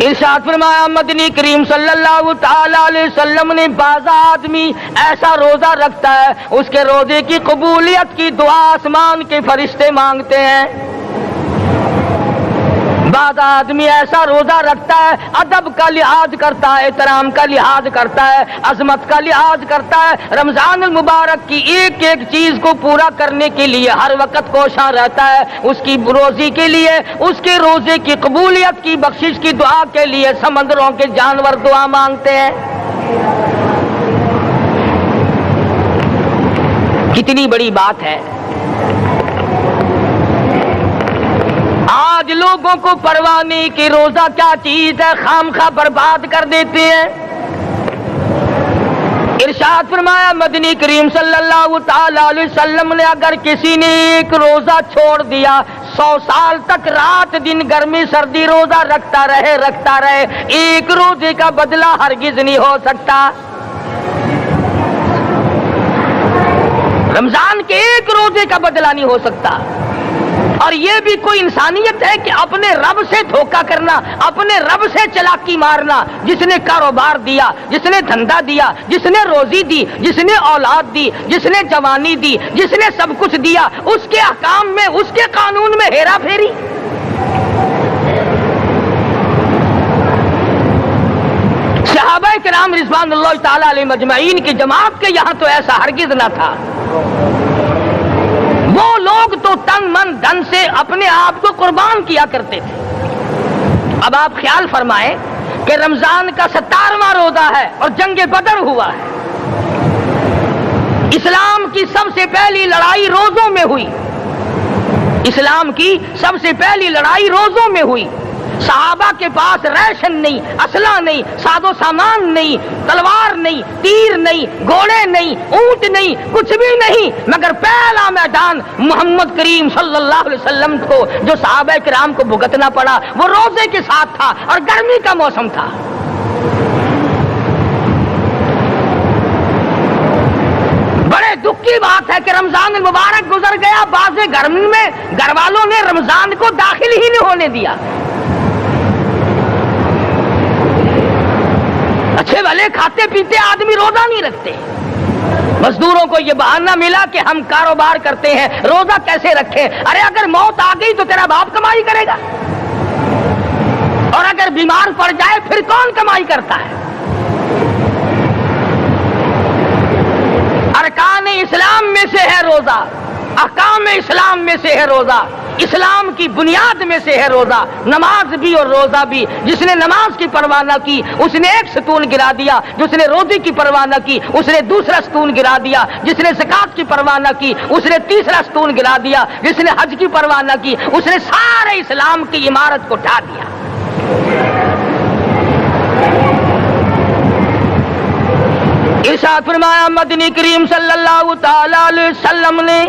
ارشاد فرمایا مدنی کریم صلی اللہ تعالی علیہ وسلم نے بعض آدمی ایسا روزہ رکھتا ہے اس کے روزے کی قبولیت کی دعا آسمان کے فرشتے مانگتے ہیں. بعض آدمی ایسا روزہ رکھتا ہے ادب کا لحاظ کرتا ہے, احترام کا لحاظ کرتا ہے, عظمت کا لحاظ کرتا ہے, رمضان المبارک کی ایک ایک چیز کو پورا کرنے کے لیے ہر وقت کوشاں رہتا ہے, اس کی روزی کے لیے, اس کے روزے کی قبولیت کی بخشش کی دعا کے لیے سمندروں کے جانور دعا مانگتے ہیں. کتنی بڑی بات ہے. آج لوگوں کو پرواہ نہیں کہ روزہ کیا چیز ہے, خام خواہ برباد کر دیتے ہیں. ارشاد فرمایا مدنی کریم صلی اللہ تعالی علیہ وسلم نے اگر کسی نے ایک روزہ چھوڑ دیا 100 سال تک رات دن گرمی سردی روزہ رکھتا رہے ایک روزے کا بدلہ ہرگز نہیں ہو سکتا. رمضان کے ایک روزے کا بدلہ نہیں ہو سکتا. اور یہ بھی کوئی انسانیت ہے کہ اپنے رب سے دھوکہ کرنا, اپنے رب سے چلاکی مارنا. جس نے کاروبار دیا, جس نے دھندا دیا, جس نے روزی دی, جس نے اولاد دی, جس نے جوانی دی, جس نے سب کچھ دیا, اس کے احکام میں, اس کے قانون میں ہیرا پھیری. صحابہ کرام رضوان اللہ تعالی علیہ مجمعین کی جماعت کے یہاں تو ایسا ہرگز نہ تھا. وہ لوگ تو تن من دھن سے اپنے آپ کو قربان کیا کرتے تھے. اب آپ خیال فرمائیں کہ رمضان کا 17واں روزہ ہے اور جنگ بدر ہوا ہے. اسلام کی سب سے پہلی لڑائی روزوں میں ہوئی. اسلام کی سب سے پہلی لڑائی روزوں میں ہوئی. صحابہ کے پاس ریشن نہیں, اسلحہ نہیں, ساز و سامان نہیں, تلوار نہیں, تیر نہیں, گھوڑے نہیں, اونٹ نہیں, کچھ بھی نہیں, مگر پہلا میدان محمد کریم صلی اللہ علیہ وسلم کو جو صحابہ کرام کو بھگتنا پڑا وہ روزے کے ساتھ تھا اور گرمی کا موسم تھا. بڑے دکھ کی بات ہے کہ رمضان المبارک گزر گیا, بعض گھر میں گھر والوں نے رمضان کو داخل ہی نہیں ہونے دیا. اچھے بھلے کھاتے پیتے آدمی روزہ نہیں رکھتے. مزدوروں کو یہ بہانہ ملا کہ ہم کاروبار کرتے ہیں, روزہ کیسے رکھیں؟ ارے اگر موت آ گئی تو تیرا باپ کمائی کرے گا, اور اگر بیمار پڑ جائے پھر کون کمائی کرتا ہے؟ ارکان اسلام میں سے ہے روزہ, احکام اسلام میں سے ہے روزہ, اسلام کی بنیاد میں سے ہے روزہ. نماز بھی اور روزہ بھی. جس نے نماز کی پرواہ نہ کی اس نے ایک ستون گرا دیا, جس نے روزے کی پرواہ نہ کی اس نے دوسرا ستون گرا دیا, جس نے زکات کی پرواہ نہ کی اس نے تیسرا ستون گرا دیا, جس نے حج کی پرواہ نہ کی اس نے سارے اسلام کی عمارت کو ڈھا دیا. ارشاد فرمایا مدنی کریم صلی اللہ تعالی علیہ وسلم نے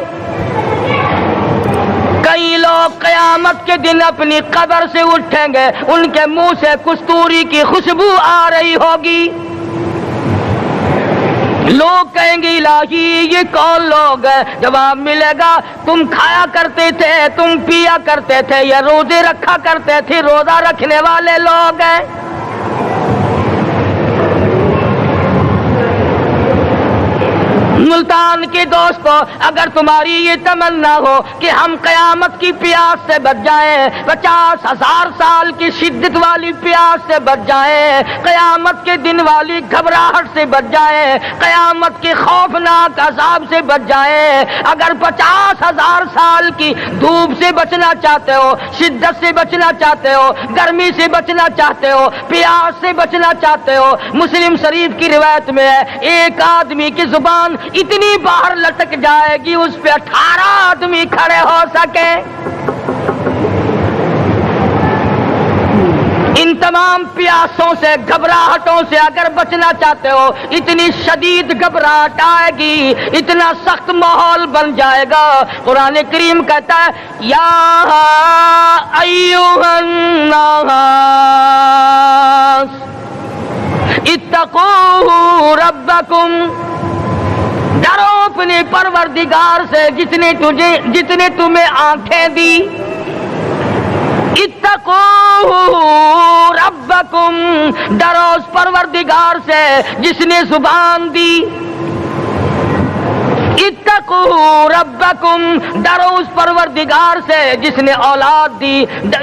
کئی لوگ قیامت کے دن اپنی قبر سے اٹھیں گے, ان کے منہ سے کستوری کی خوشبو آ رہی ہوگی. لوگ کہیں گے الہی یہ کون لوگ ہیں؟ جواب ملے گا تم کھایا کرتے تھے, تم پیا کرتے تھے, یا روزے رکھا کرتے تھے, روزہ رکھنے والے لوگ ہیں. ملتان کے دوستو, اگر تمہاری یہ تمنا ہو کہ ہم قیامت کی پیاس سے بچ جائیں, 50,000 سال کی شدت والی پیاس سے بچ جائیں, قیامت کے دن والی گھبراہٹ سے بچ جائیں, قیامت کے خوفناک عذاب سے بچ جائیں, اگر 50,000 سال کی دھوپ سے بچنا چاہتے ہو, شدت سے بچنا چاہتے ہو, گرمی سے بچنا چاہتے ہو, پیاس سے بچنا چاہتے ہو, مسلم شریف کی روایت میں ہے ایک آدمی کی زبان اتنی باہر لٹک جائے گی اس پہ 18 آدمی کھڑے ہو سکے. ان تمام پیاسوں سے, گھبراہٹوں سے اگر بچنا چاہتے ہو, اتنی شدید گھبراہٹ آئے گی, اتنا سخت ماحول بن جائے گا. قرآن کریم کہتا ہے یا ایھا الناس اتقوا ربکم, ڈرو اپنے پروردگار سے جس نے تمہیں آنکھیں دی. اتقوا ربکم ڈرو اس پروردگار سے جس نے زبان دی، اتقوا ربکم، ڈرو اس پروردگار سے جس نے اولاد دی،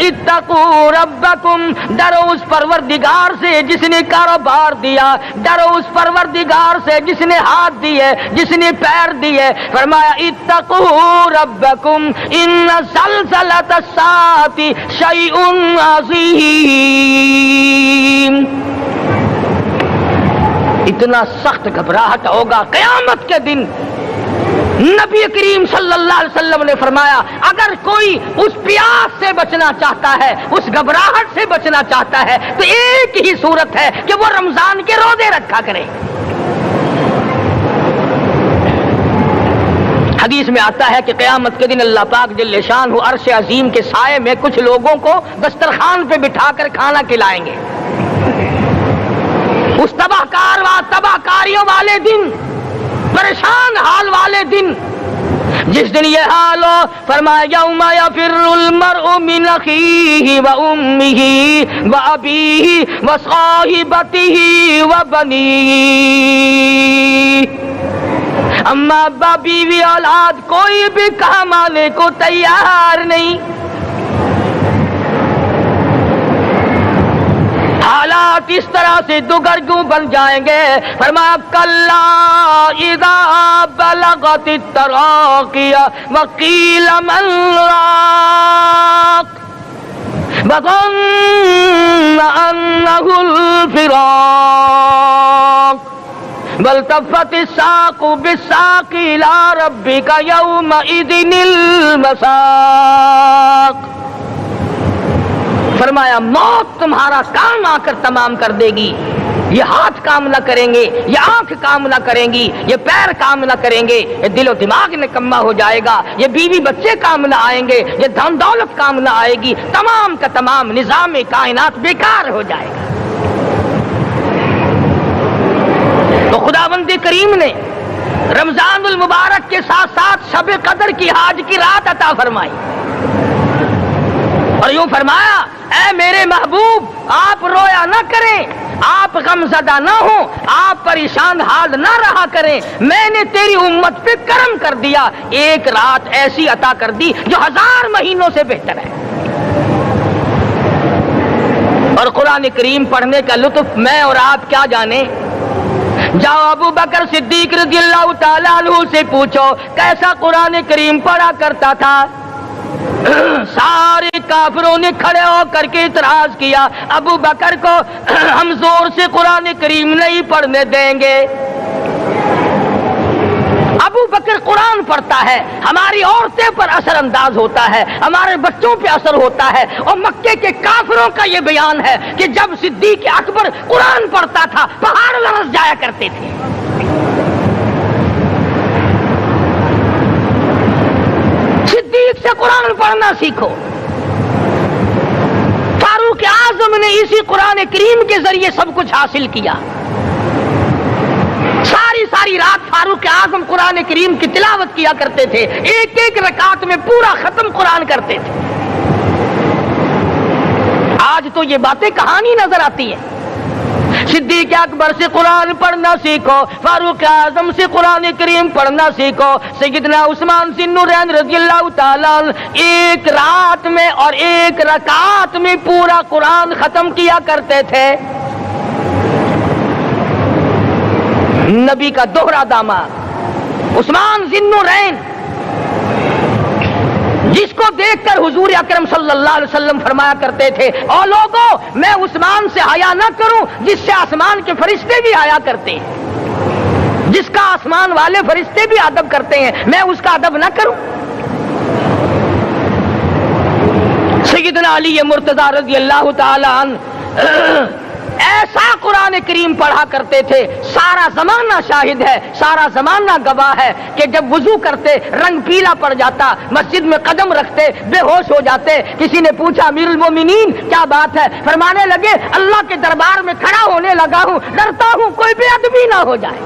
اتقوا ربکم، ڈرو اس پروردگار سے جس نے کاروبار دیا، ڈرو اس پروردگار سے جس نے ہاتھ دیے، جس نے پیر دیے۔ فرمایا اتقوا ربکم ان زلزلۃ الساعۃ شیء عظیم، اتنا سخت گھبراہٹ ہوگا قیامت کے دن۔ نبی کریم صلی اللہ علیہ وسلم نے فرمایا اگر کوئی اس پیاس سے بچنا چاہتا ہے، اس گھبراہٹ سے بچنا چاہتا ہے، تو ایک ہی صورت ہے کہ وہ رمضان کے روزے رکھا کرے۔ حدیث میں آتا ہے کہ قیامت کے دن اللہ پاک جل شانہ عرش عظیم کے سائے میں کچھ لوگوں کو دسترخوان پہ بٹھا کر کھانا کھلائیں گے۔ اس تباہ کاریوں والے دن، پریشان حال والے دن، جس دن یہ حال ہو، فرمایا یوم یفر المرء من اخیہ و امہ و ابیہ و صاحبتہ و بنیہ، اما ابا بیوی اولاد کوئی بھی کام آنے کو تیار نہیں۔ حالات اس طرح سے دگرگوں بن جائیں گے۔ فرمایا کلا اذا بلغت التراقی وقیل من راق وظن انہ الفراق والتفت الساق بالساق الى ربک یومئذ المساق۔ فرمایا موت تمہارا کام آ کر تمام کر دے گی، یہ ہاتھ کام نہ کریں گے، یہ آنکھ کام نہ کریں گی، یہ پیر کام نہ کریں گے، یہ دل و دماغ نکما ہو جائے گا، یہ بیوی بچے کام نہ آئیں گے، یہ دھن دولت کام نہ آئے گی، تمام کا تمام نظام کائنات بیکار ہو جائے گا۔ تو خداوند کریم نے رمضان المبارک کے ساتھ ساتھ شب قدر کی حاج کی رات عطا فرمائی اور یوں فرمایا اے میرے محبوب آپ رویا نہ کریں، آپ غم زدہ نہ ہوں، آپ پریشان حال نہ رہا کریں، میں نے تیری امت پہ کرم کر دیا، ایک رات ایسی عطا کر دی جو 1000 مہینوں سے بہتر ہے۔ اور قرآن کریم پڑھنے کا لطف میں اور آپ کیا جانے۔ جاؤ ابو بکر صدیق رضی اللہ تعالیٰ عنہ سے پوچھو کیسا قرآن کریم پڑھا کرتا تھا۔ سارے کافروں نے کھڑے ہو کر کے اعتراض کیا ابو بکر کو ہم زور سے قرآن کریم نہیں پڑھنے دیں گے۔ ابو بکر قرآن پڑھتا ہے، ہماری عورتیں پر اثر انداز ہوتا ہے، ہمارے بچوں پہ اثر ہوتا ہے، اور مکے کے کافروں کا یہ بیان ہے کہ جب صدیق اکبر قرآن پڑھتا تھا پہاڑ لرز جایا کرتے تھے۔ صدیق سے قرآن پڑھنا سیکھو۔ فاروق اعظم نے اسی قرآن کریم کے ذریعے سب کچھ حاصل کیا۔ ساری رات فاروق اعظم قرآن کریم کی تلاوت کیا کرتے تھے، ایک ایک رکعت میں پورا ختم قرآن کرتے تھے۔ آج تو یہ باتیں کہانی نظر آتی ہیں۔ صدیق اکبر سے قرآن پڑھنا سیکھو، فاروق اعظم سے قرآن کریم پڑھنا سیکھو، سیدنا عثمان ذی النورین رضی اللہ تعالیٰ عنہ ایک رات میں اور ایک رکعت میں پورا قرآن ختم کیا کرتے تھے۔ نبی کا دوہرا داماد عثمان ذی النورین، جس کو دیکھ کر حضور اکرم صلی اللہ علیہ وسلم فرمایا کرتے تھے او لوگوں میں عثمان سے حیا نہ کروں جس سے آسمان کے فرشتے بھی حیا کرتے ہیں، جس کا آسمان والے فرشتے بھی ادب کرتے ہیں، میں اس کا ادب نہ کروں۔ سیدنا علی مرتضی رضی اللہ تعالی عنہ ایسا قرآن کریم پڑھا کرتے تھے، سارا زمانہ شاہد ہے، سارا زمانہ گواہ ہے کہ جب وضو کرتے رنگ پیلا پڑ جاتا، مسجد میں قدم رکھتے بے ہوش ہو جاتے۔ کسی نے پوچھا امیر المومنین کیا بات ہے؟ فرمانے لگے اللہ کے دربار میں کھڑا ہونے لگا ہوں، ڈرتا ہوں کوئی بے ادبی نہ ہو جائے۔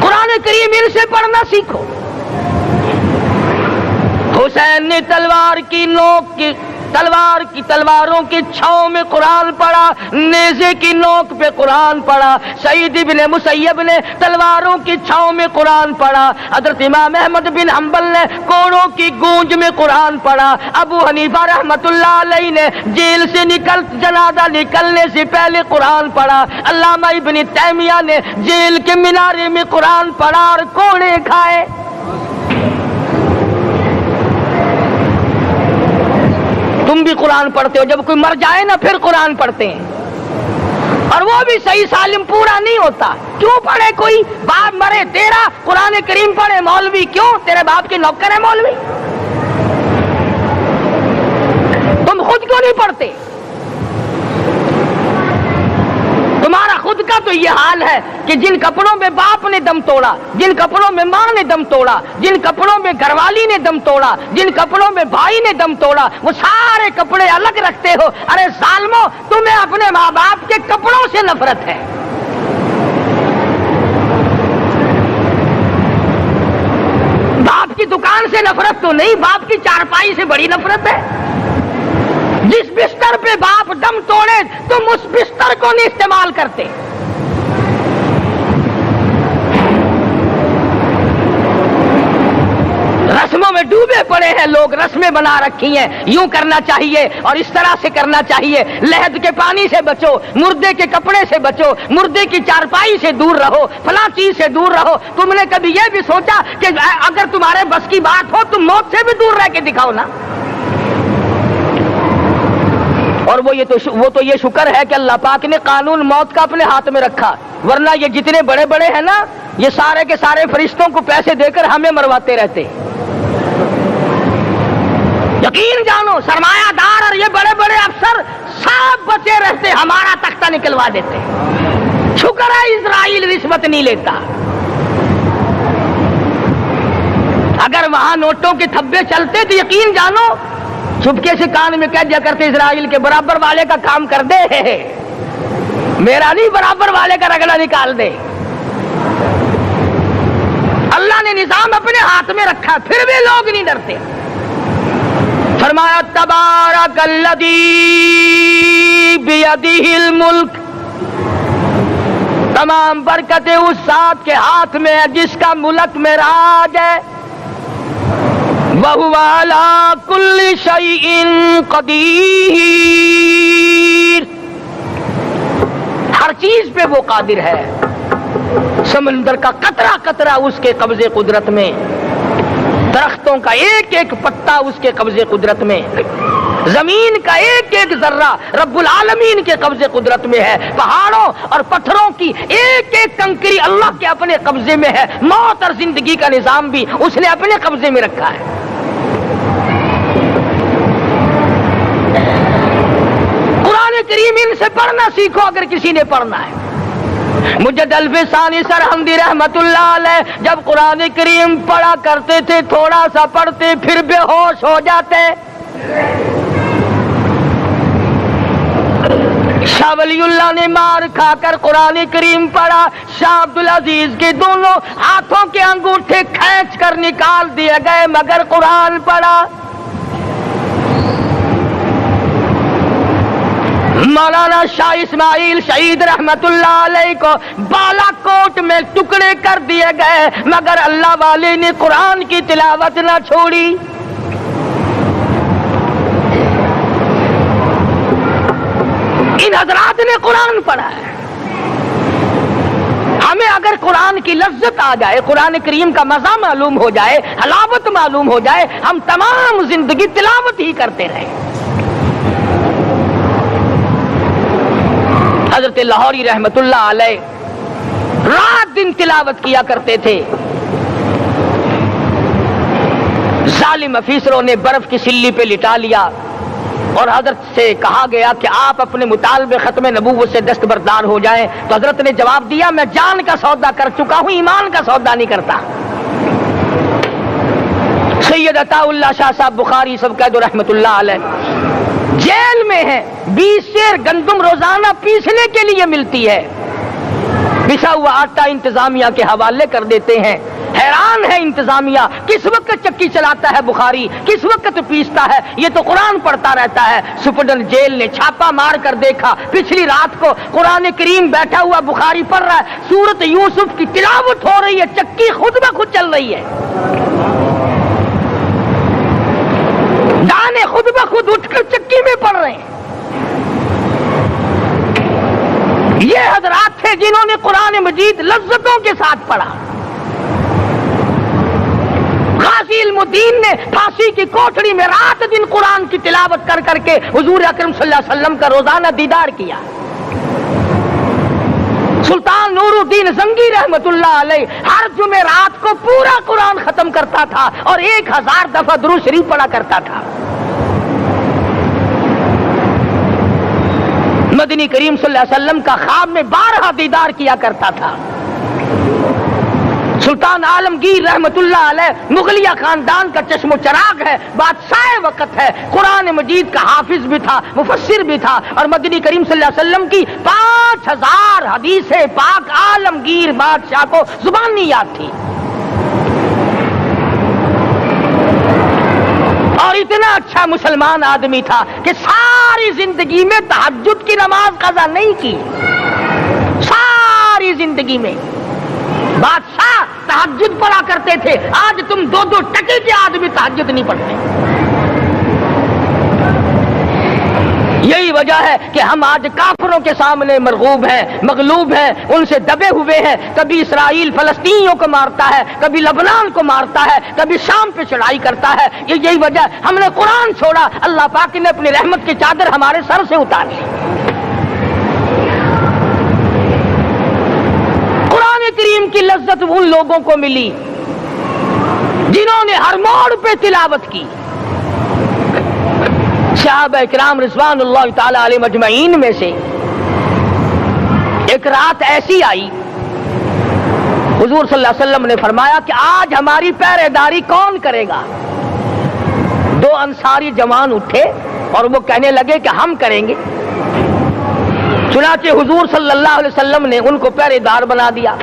قرآن کریم ان سے پڑھنا سیکھو۔ حسین نے تلواروں کی چھاؤں میں قرآن پڑھا، نیزے کی نوک پہ قرآن پڑھا۔ سعید بن مسیب نے تلواروں کی چھاؤں میں قرآن پڑھا۔ حضرت امام احمد بن حنبل نے کوڑوں کی گونج میں قرآن پڑھا۔ ابو حنیفہ رحمت اللہ علیہ نے جیل سے جنازہ نکلنے سے پہلے قرآن پڑھا۔ علامہ ابن تیمیہ نے جیل کے مینارے میں قرآن پڑھا اور کوڑے کھائے۔ تم بھی قرآن پڑھتے ہو، جب کوئی مر جائے نا پھر قرآن پڑھتے ہیں، اور وہ بھی صحیح سالم پورا نہیں ہوتا۔ کیوں پڑھے؟ کوئی باپ مرے تیرا قرآن کریم پڑھے مولوی، کیوں؟ تیرے باپ کے نوکر ہے مولوی؟ تم خود کیوں نہیں پڑھتے؟ تمہارا خود کا تو یہ حال ہے کہ جن کپڑوں میں باپ نے دم توڑا، جن کپڑوں میں ماں نے دم توڑا، جن کپڑوں میں گھر والی نے دم توڑا، جن کپڑوں میں بھائی نے دم توڑا، وہ سارے کپڑے الگ رکھتے ہو۔ ارے ظالمو، تمہیں اپنے ماں باپ کے کپڑوں سے نفرت ہے۔ باپ کی دکان سے نفرت تو نہیں، باپ کی چارپائی سے بڑی نفرت ہے۔ جس بستر پہ باپ دم توڑے تم اس بستر کو نہیں استعمال کرتے۔ رسموں میں ڈوبے پڑے ہیں لوگ، رسمیں بنا رکھی ہیں، یوں کرنا چاہیے اور اس طرح سے کرنا چاہیے۔ لہد کے پانی سے بچو، مردے کے کپڑے سے بچو، مردے کی چارپائی سے دور رہو، فلاں چیز سے دور رہو۔ تم نے کبھی یہ بھی سوچا کہ اگر تمہارے بس کی بات ہو تم موت سے بھی دور رہ کے دکھاؤ نا؟ اور وہ تو یہ شکر ہے کہ اللہ پاک نے قانون موت کا اپنے ہاتھ میں رکھا، ورنہ یہ جتنے بڑے بڑے ہیں نا، یہ سارے کے سارے فرشتوں کو پیسے دے کر ہمیں مرواتے رہتے۔ یقین جانو، سرمایہ دار اور یہ بڑے بڑے افسر سب بچے رہتے، ہمارا تختہ نکلوا دیتے۔ شکر ہے اسرائیل رشوت نہیں لیتا۔ اگر وہاں نوٹوں کے تھبے چلتے تو یقین جانو چپکے سے کان میں کہہ دیا کرتے اسرائیل کے برابر والے کا کام کر دے، میرا نہیں، برابر والے کا رگڑا نکال دے۔ اللہ نے نظام اپنے ہاتھ میں رکھا، پھر بھی لوگ نہیں ڈرتے۔ فرمایا تبارک الذی بیدہ الملک، تمام برکتیں اس ذات کے ہاتھ میں ہے جس کا ملک میں راج ہے۔ وَهُوَ عَلَى كُلِّ شَيْءٍ قَدِيرٌ، ہر چیز پہ وہ قادر ہے۔ سمندر کا قطرہ قطرہ اس کے قبضے قدرت میں، درختوں کا ایک ایک پتا اس کے قبضے قدرت میں، زمین کا ایک ایک ذرہ رب العالمین کے قبضے قدرت میں ہے، پہاڑوں اور پتھروں کی ایک ایک کنکری اللہ کے اپنے قبضے میں ہے، موت اور زندگی کا نظام بھی اس نے اپنے قبضے میں رکھا ہے۔ قرآن کریم ان سے پڑھنا سیکھو اگر کسی نے پڑھنا ہے۔ مجد الفسانی سرہندی رحمت اللہ علیہ جب قرآن کریم پڑھا کرتے تھے، تھوڑا سا پڑھتے پھر بے ہوش ہو جاتے۔ شاہ ولی اللہ نے مار کھا کر قرآن کریم پڑھا، شاہ عبدالعزیز کے دونوں ہاتھوں کے انگوٹھے کھینچ کر نکال دیے گئے، مگر قرآن پڑھا۔ مولانا شاہ اسماعیل شہید رحمت اللہ علیہ کو بالا کوٹ میں ٹکڑے کر دیے گئے، مگر اللہ والے نے قرآن کی تلاوت نہ چھوڑی۔ ان حضرات نے قرآن پڑھا ہے۔ ہمیں اگر قرآن کی لذت آ جائے، قرآن کریم کا مزہ معلوم ہو جائے، حلاوت معلوم ہو جائے، ہم تمام زندگی تلاوت ہی کرتے رہیں۔ حضرت لاہوری رحمت اللہ علیہ رات دن تلاوت کیا کرتے تھے۔ ظالم افیسروں نے برف کی سلی پہ لٹا لیا اور حضرت سے کہا گیا کہ آپ اپنے مطالبے ختم نبوت سے دستبردار ہو جائیں، تو حضرت نے جواب دیا میں جان کا سودا کر چکا ہوں، ایمان کا سودا نہیں کرتا۔ سید عطا اللہ شاہ صاحب بخاری سب قید رحمت اللہ علیہ جیل میں ہے، 20 سیر گندم روزانہ پیسنے کے لیے ملتی ہے، پسا ہوا آٹا انتظامیہ کے حوالے کر دیتے ہیں، حیران ہے انتظامیہ، کس وقت چکی چلاتا ہے بخاری، کس وقت پیستا ہے، یہ تو قرآن پڑھتا رہتا ہے۔ سپرڈنٹ جیل نے چھاپا مار کر دیکھا، پچھلی رات کو قرآن کریم بیٹھا ہوا بخاری پڑھ رہا ہے، سورت یوسف کی تلاوت ہو رہی ہے، چکی خود بخود چل رہی ہے، دانے خود بخود اٹھ کر چکی میں پڑھ رہے ہیں۔ یہ حضرات تھے جنہوں نے قرآن مجید لذتوں کے ساتھ پڑھا۔ غازی علم الدین نے پھانسی کی کوٹڑی میں رات دن قرآن کی تلاوت کر کر کے حضور اکرم صلی اللہ علیہ وسلم کا روزانہ دیدار کیا۔ سلطان نور الدین زنگی رحمت اللہ علیہ ہر جمعرات کو پورا قرآن ختم کرتا تھا اور 1000 دفعہ درود شریف پڑھا کرتا تھا۔ مدنی کریم صلی اللہ علیہ وسلم کا خواب میں 12 دیدار کیا کرتا تھا۔ سلطان عالمگیر رحمت اللہ علیہ مغلیہ خاندان کا چشم و چراغ ہے، بادشاہ وقت ہے، قرآن مجید کا حافظ بھی تھا، مفسر بھی تھا، اور مدنی کریم صلی اللہ علیہ وسلم کی 5000 حدیث پاک عالمگیر بادشاہ کو زبانی یاد تھی۔ اور اتنا اچھا مسلمان آدمی تھا کہ ساری زندگی میں تہجد کی نماز قضا نہیں کی، ساری زندگی میں۔ بادشاہ تہجد پڑھا کرتے تھے، آج تم 2 ٹکے کے آدمی تہجد نہیں پڑھتے۔ یہی وجہ ہے کہ ہم آج کافروں کے سامنے مرغوب ہیں، مغلوب ہیں، ان سے دبے ہوئے ہیں۔ کبھی اسرائیل فلسطینیوں کو مارتا ہے، کبھی لبنان کو مارتا ہے، کبھی شام پہ چڑھائی کرتا ہے۔ یہی وجہ ہم نے قرآن چھوڑا، اللہ پاک نے اپنی رحمت کی چادر ہمارے سر سے اتاری۔ قرآن کریم کی لذت ان لوگوں کو ملی جنہوں نے ہر موڑ پہ تلاوت کی۔ صحابہ کرام رضوان اللہ تعالی علیہ مجمعین میں سے ایک رات ایسی آئی، حضور صلی اللہ علیہ وسلم نے فرمایا کہ آج ہماری پہرے داری کون کرے گا؟ 2 انصاری جوان اٹھے اور وہ کہنے لگے کہ ہم کریں گے۔ چنانچہ حضور صلی اللہ علیہ وسلم نے ان کو پہرے دار بنا دیا۔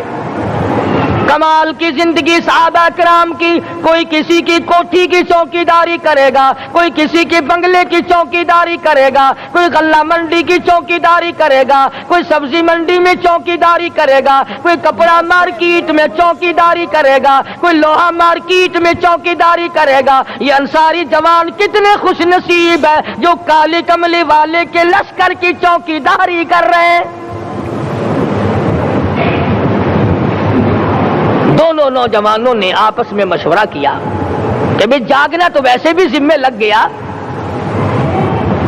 کمال کی زندگی صحابہ کرام کی، کوئی کسی کی کوٹھی کی چوکیداری کرے گا، کوئی کسی کے بنگلے کی چوکیداری کرے گا، کوئی غلہ منڈی کی چوکیداری کرے گا، کوئی سبزی منڈی میں چوکیداری کرے گا، کوئی کپڑا مارکیٹ میں چوکیداری کرے گا، کوئی لوہا مارکیٹ میں چوکیداری کرے گا۔ یہ انصاری جوان کتنے خوش نصیب ہے جو کالی کملی والے کے لشکر کی چوکیداری کر رہے ہیں۔ دونوں نوجوانوں نے آپس میں مشورہ کیا کہ بھئی جاگنا تو ویسے بھی ذمہ لگ گیا،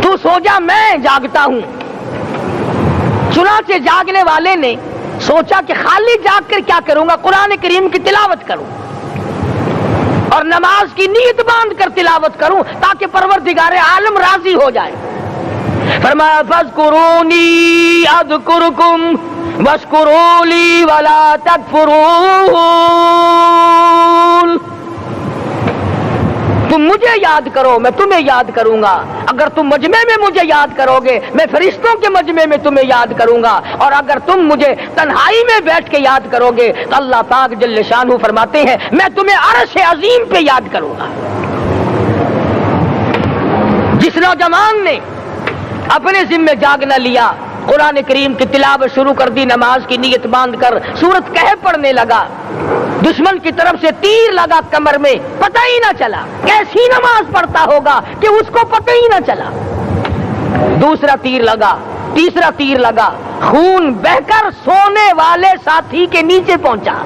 تو سو جا میں جاگتا ہوں۔ چنانچہ جاگنے والے نے سوچا کہ خالی جاگ کر کیا کروں گا، قرآن کریم کی تلاوت کروں اور نماز کی نیت باندھ کر تلاوت کروں تاکہ پروردگار عالم راضی ہو جائے۔ فرمایا فاذکرونی اذکرکم واشکروا لی ولا تکفرون، تم مجھے یاد کرو میں تمہیں یاد کروں گا، اگر تم مجمع میں مجھے یاد کرو گے میں فرشتوں کے مجمع میں تمہیں یاد کروں گا، اور اگر تم مجھے تنہائی میں بیٹھ کے یاد کرو گے تو اللہ پاک جل شانہ فرماتے ہیں میں تمہیں عرش عظیم پہ یاد کروں گا۔ جس نوجوان نے اپنے ذمہ جاگنا لیا، قرآن کریم کی تلاوت شروع کر دی، نماز کی نیت باندھ کر سورت کہف پڑھنے لگا، دشمن کی طرف سے تیر لگا کمر میں، پتہ ہی نہ چلا کیسی نماز پڑھتا ہوگا کہ اس کو پتہ ہی نہ چلا۔ دوسرا تیر لگا، تیسرا تیر لگا، خون بہہ کر سونے والے ساتھی کے نیچے پہنچا۔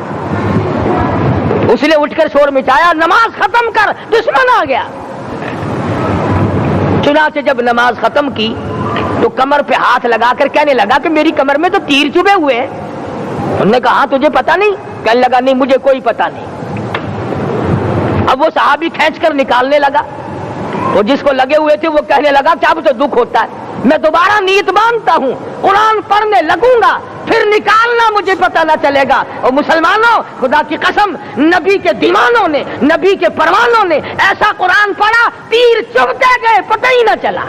اس نے اٹھ کر شور مچایا نماز ختم کر، دشمن آ گیا۔ چنانچہ جب نماز ختم کی تو کمر پہ ہاتھ لگا کر کہنے لگا کہ میری کمر میں تو تیر چبھے ہوئے ہیں۔ انہوں نے کہا تجھے پتا نہیں؟ کہنے لگا نہیں مجھے کوئی پتا نہیں۔ اب وہ صحابی کھینچ کر نکالنے لگا، وہ جس کو لگے ہوئے تھے وہ کہنے لگا کہ اب تو دکھ ہوتا ہے، میں دوبارہ نیت باندھتا ہوں، قرآن پڑھنے لگوں گا، پھر نکالنا مجھے پتہ نہ چلے گا۔ اور مسلمانوں خدا کی قسم نبی کے دیوانوں نے، نبی کے پروانوں نے ایسا قرآن پڑھا تیر چبھتے گئے پتہ ہی نہ چلا۔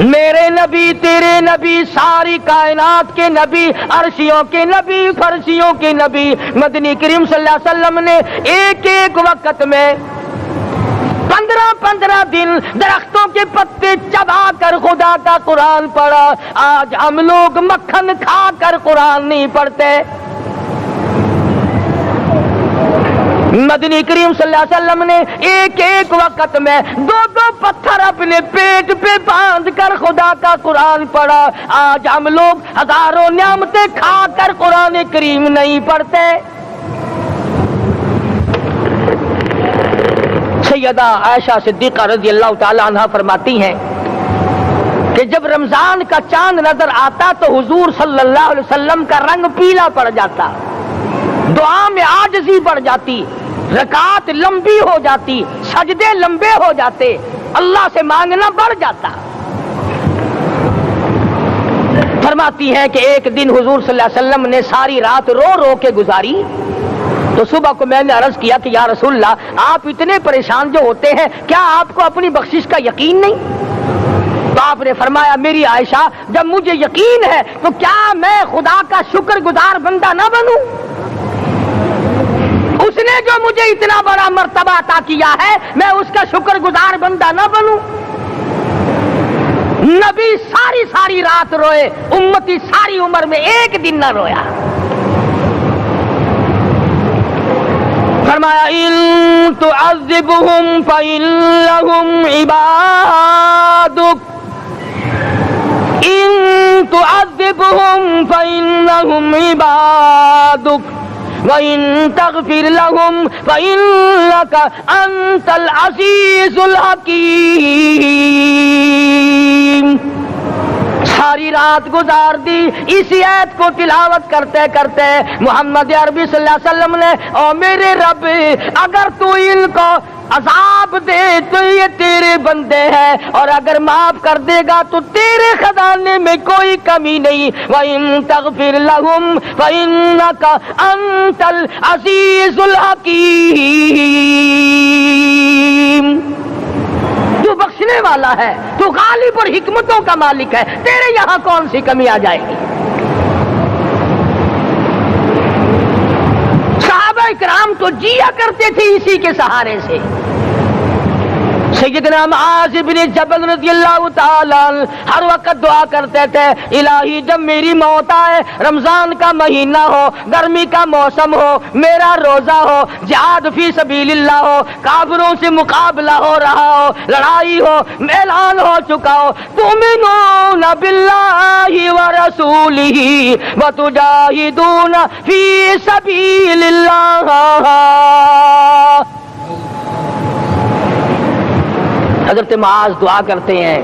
میرے نبی تیرے نبی ساری کائنات کے نبی عرشیوں کے نبی فرشیوں کے نبی مدنی کریم صلی اللہ علیہ وسلم نے ایک ایک وقت میں 15 دن درختوں کے پتے چبا کر خدا کا قرآن پڑھا. آج ہم لوگ مکھن کھا کر قرآن نہیں پڑھتے. مدنی کریم صلی اللہ علیہ وسلم نے ایک ایک وقت میں 2 پتھر اپنے پیٹ پہ باندھ کر خدا کا قرآن پڑھا. آج ہم لوگ ہزاروں نعمتیں کھا کر قرآن کریم نہیں پڑھتے. سیدہ عائشہ صدیقہ رضی اللہ تعالی عنہ فرماتی ہیں کہ جب رمضان کا چاند نظر آتا تو حضور صلی اللہ علیہ وسلم کا رنگ پیلا پڑ جاتا, دعا میں عاجزی بڑھ جاتی, رکعات لمبی ہو جاتی, سجدے لمبے ہو جاتے, اللہ سے مانگنا بڑھ جاتا. فرماتی ہیں کہ ایک دن حضور صلی اللہ علیہ وسلم نے ساری رات رو رو کے گزاری. تو صبح کو میں نے عرض کیا کہ یا رسول اللہ آپ اتنے پریشان جو ہوتے ہیں کیا آپ کو اپنی بخشش کا یقین نہیں؟ تو آپ نے فرمایا میری عائشہ جب مجھے یقین ہے تو کیا میں خدا کا شکر گزار بندہ نہ بنوں؟ اس نے جو مجھے اتنا بڑا مرتبہ عطا کیا ہے میں اس کا شکر گزار بندہ نہ بنوں؟ نبی ساری رات روئے, امتی ساری عمر میں ایک دن نہ رویا. فرمایا ان تعذبهم فإنهم عبادك, ان تعذبهم فإنهم عبادك وإن تغفر لهم فإنك أنت العزيز الحكيم. ساری رات گزار دی اسی آیت کو تلاوت کرتے کرتے. محمد عربی صلی اللہ علیہ وسلم نے او میرے رب اگر تو ان کو عذاب دے تو یہ تیرے بندے ہیں, اور اگر معاف کر دے گا تو تیرے خزانے میں کوئی کمی نہیں. وَإِن تَغْفِرْ لَهُمْ فَإِنَّكَ أَنْتَ الْعَزِيزُ الْحَكِيمُ. تو بخشنے والا ہے, تو غالب اور حکمتوں کا مالک ہے, تیرے یہاں کون سی کمی آ جائے گی؟ صحابہ کرام تو جیا کرتے تھے اسی کے سہارے سے. سیدنا معاذ بن جبل رضی اللہ تعالی ہر وقت دعا کرتے تھے الہی جب میری موت آئے, رمضان کا مہینہ ہو, گرمی کا موسم ہو, میرا روزہ ہو, جہاد فی سبیل اللہ ہو, کافروں سے مقابلہ ہو رہا ہو, لڑائی ہو, اعلان ہو چکا ہو, تؤمنون باللہ ورسولہ وتجاہدون فی سبیل اللہ. حضرت معاذ دعا کرتے ہیں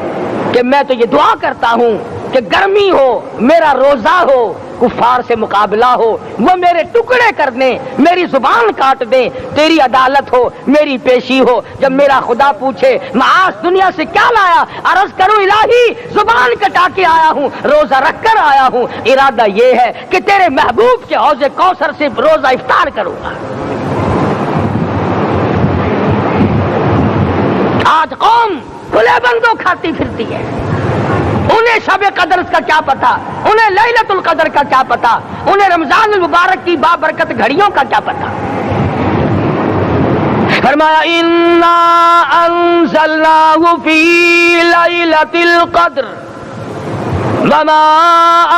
کہ میں تو یہ دعا کرتا ہوں کہ گرمی ہو, میرا روزہ ہو, کفار سے مقابلہ ہو, وہ میرے ٹکڑے کر دیں, میری زبان کاٹ دیں, تیری عدالت ہو, میری پیشی ہو. جب میرا خدا پوچھے معاذ دنیا سے کیا لایا, عرض کروں الہی زبان کٹا کے آیا ہوں, روزہ رکھ کر آیا ہوں, ارادہ یہ ہے کہ تیرے محبوب کے حوض کوثر سے روزہ افطار کروں گا. آج قوم کھلے بندوں کھاتی پھرتی ہے, انہیں شب قدر کا کیا پتا, انہیں لیلۃ القدر کا کیا پتا, انہیں رمضان المبارک کی بابرکت گھڑیوں کا کیا پتا. فرمایا انا انزلناہ فی لیلۃ القدر وما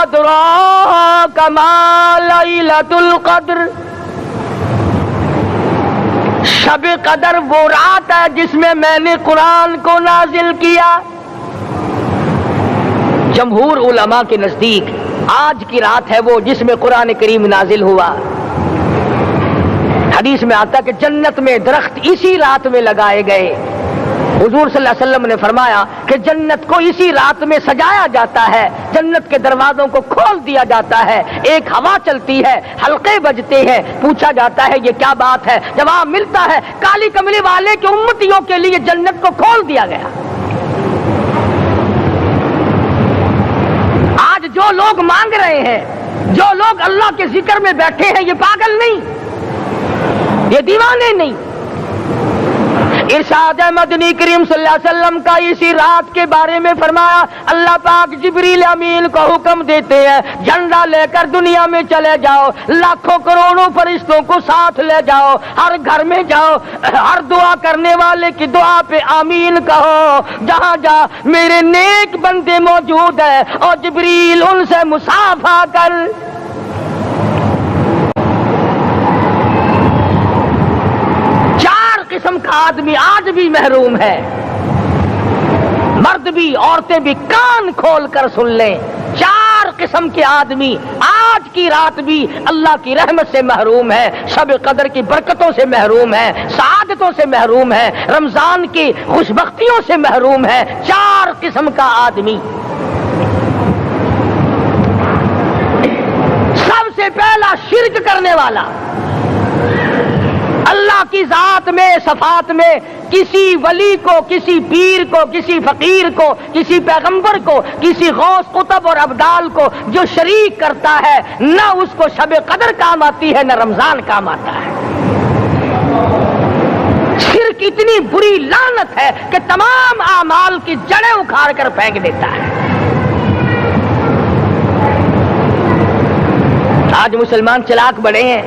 ادراک ما لیلۃ القدر. شب قدر وہ رات ہے جس میں میں نے قرآن کو نازل کیا. جمہور علماء کے نزدیک آج کی رات ہے وہ جس میں قرآن کریم نازل ہوا. حدیث میں آتا کہ جنت میں درخت اسی رات میں لگائے گئے. حضور صلی اللہ علیہ وسلم نے فرمایا کہ جنت کو اسی رات میں سجایا جاتا ہے, جنت کے دروازوں کو کھول دیا جاتا ہے, ایک ہوا چلتی ہے, حلقے بجتے ہیں, پوچھا جاتا ہے یہ کیا بات ہے, جواب ملتا ہے کالی کملی والے کے امتیوں کے لیے جنت کو کھول دیا گیا. آج جو لوگ مانگ رہے ہیں, جو لوگ اللہ کے ذکر میں بیٹھے ہیں, یہ پاگل نہیں, یہ دیوانے نہیں, ارشاد مدنی کریم صلی اللہ علیہ وسلم کا اسی رات کے بارے میں فرمایا، اللہ پاک جبریل امین کو حکم دیتے ہیں جھنڈا لے کر دنیا میں چلے جاؤ، لاکھوں کروڑوں فرشتوں کو ساتھ لے جاؤ، ہر گھر میں جاؤ، ہر دعا کرنے والے کی دعا پہ آمین کہو، جہاں جا میرے نیک بندے موجود ہیں اور جبریل ان سے مصافحہ کر۔ قسم کا آدمی آج بھی محروم ہے، مرد بھی عورتیں بھی کان کھول کر سن لیں، 4 قسم کے آدمی آج کی رات بھی اللہ کی رحمت سے محروم ہے، شب قدر کی برکتوں سے محروم ہے، سعادتوں سے محروم ہے، رمضان کی خوشبختیوں سے محروم ہے۔ 4 قسم کا آدمی۔ سب سے پہلا شرک کرنے والا، اللہ کی ذات میں صفات میں کسی ولی کو، کسی پیر کو، کسی فقیر کو، کسی پیغمبر کو، کسی غوث قطب اور ابدال کو جو شریک کرتا ہے، نہ اس کو شب قدر کام آتی ہے نہ رمضان کام آتا ہے۔ شرک اتنی بری لعنت ہے کہ تمام اعمال کی جڑیں اکھاڑ کر پھینک دیتا ہے۔ آج مسلمان چلاک بڑے ہیں،